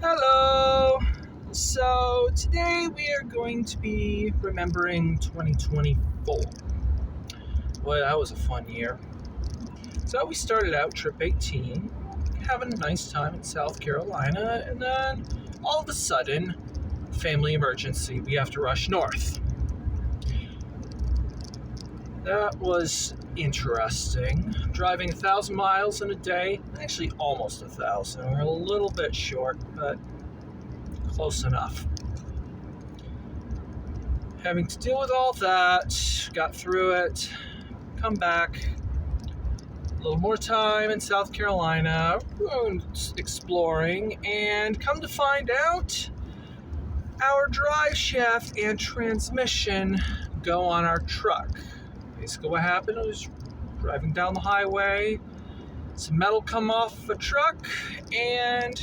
Hello! So today we are going to be remembering 2024. Boy, that was a fun year. So we started out trip 18, having a nice time in South Carolina, and then all of a sudden, family emergency, we have to rush north. That was interesting. Driving 1,000 miles in a day, actually almost 1,000. We're a little bit short, but close enough. Having to deal with all that, got through it, come back, a little more time in South Carolina, exploring, and come to find out, our drive shaft and transmission go on our truck. Basically what happened was driving down the highway, some metal come off the truck, and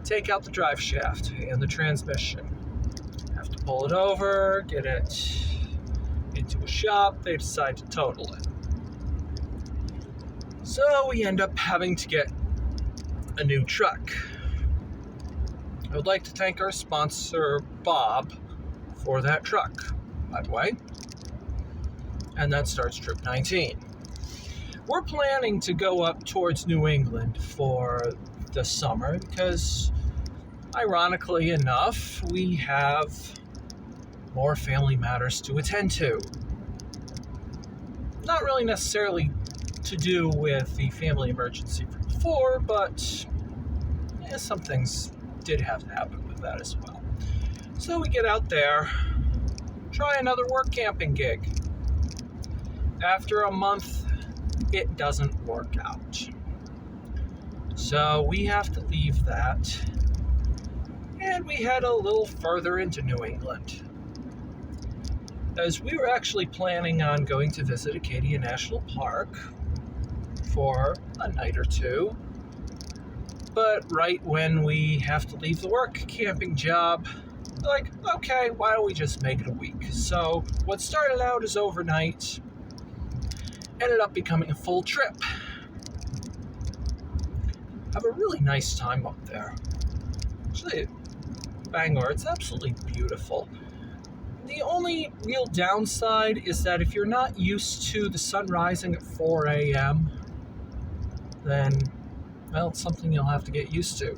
take out the drive shaft and the transmission. Have to pull it over, get it into a shop. They decide to total it. So we end up having to get a new truck. I would like to thank our sponsor, Bob, for that truck, by the way. And that starts trip 19. We're planning to go up towards New England for the summer because, ironically enough, we have more family matters to attend to. Not really necessarily to do with the family emergency from before, but some things did have to happen with that as well. So we get out there, try another work camping gig. After a month, it doesn't work out. So we have to leave that, and we head a little further into New England, as we were actually planning on going to visit Acadia National Park for a night or two. But right when we have to leave the work camping job, like, okay, why don't we just make it a week? So what started out as overnight ended up becoming a full trip. Have a really nice time up there. Actually, Bangor, it's absolutely beautiful. The only real downside is that if you're not used to the sun rising at 4 a.m., then, well, it's something you'll have to get used to.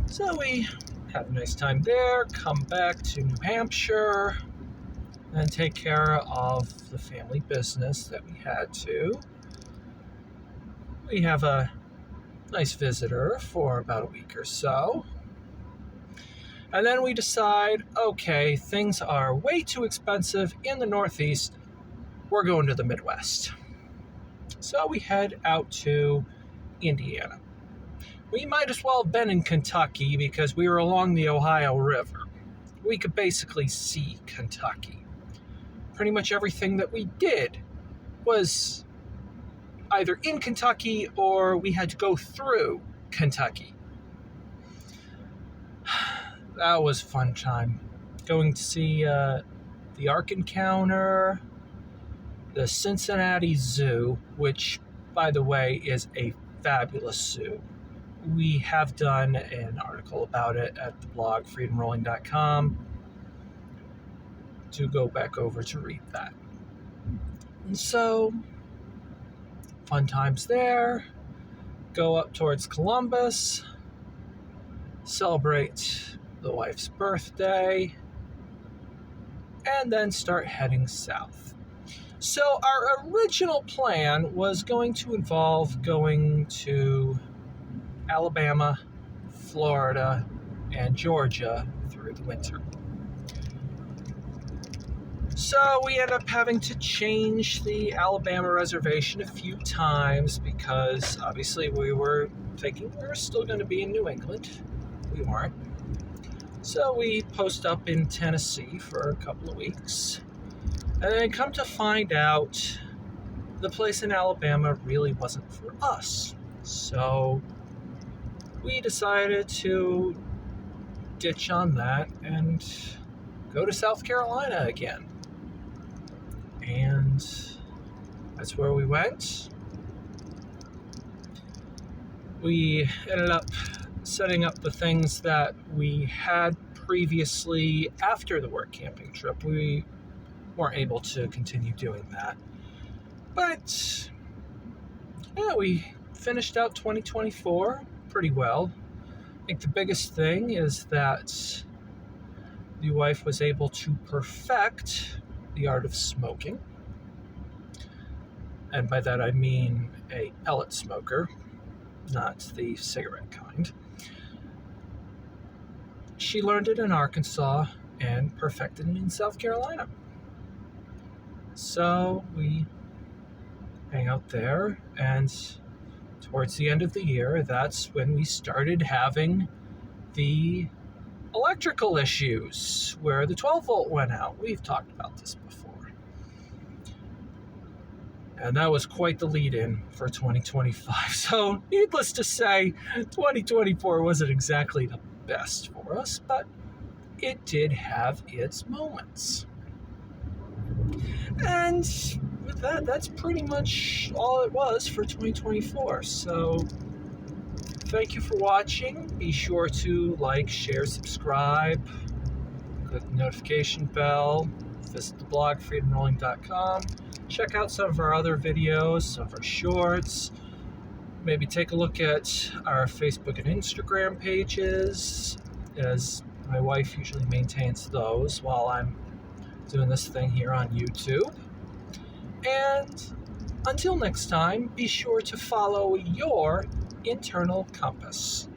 So we have a nice time there, come back to New Hampshire, and take care of the family business that we had to. We have a nice visitor for about a week or so. And then we decide, okay, things are way too expensive in the Northeast. We're going to the Midwest. So we head out to Indiana. We might as well have been in Kentucky because we were along the Ohio River. We could basically see Kentucky. Pretty much everything that we did was either in Kentucky or we had to go through Kentucky. That was a fun time. Going to see the Ark Encounter, the Cincinnati Zoo, which, by the way, is a fabulous zoo. We have done an article about it at the blog freedomrolling.com. To go back over to read that. And so, fun times there. Go up towards Columbus, celebrate the wife's birthday, and then start heading south. So our original plan was going to involve going to Alabama, Florida, and Georgia through the winter. So we ended up having to change the Alabama reservation a few times because obviously we were thinking we were still going to be in New England. We weren't. So we post up in Tennessee for a couple of weeks. And then come to find out the place in Alabama really wasn't for us. So we decided to ditch on that and go to South Carolina again. And that's where we went. We ended up setting up the things that we had previously after the work camping trip. We weren't able to continue doing that. But yeah, we finished out 2024 pretty well. I think the biggest thing is that the wife was able to perfect the art of smoking. And by that I mean a pellet smoker, not the cigarette kind. She learned it in Arkansas and perfected it in South Carolina. So we hang out there, and towards the end of the year, that's when we started having the electrical issues where the 12 volt went out. We've talked about this before. And that was quite the lead-in for 2025. So needless to say, 2024 wasn't exactly the best for us, but it did have its moments. And with that, that's pretty much all it was for 2024. So thank you for watching. Be sure to like, share, subscribe, click the notification bell, visit the blog freedomrolling.com. Check out some of our other videos, some of our shorts. Maybe take a look at our Facebook and Instagram pages, as my wife usually maintains those while I'm doing this thing here on YouTube. And until next time, be sure to follow your internal compass.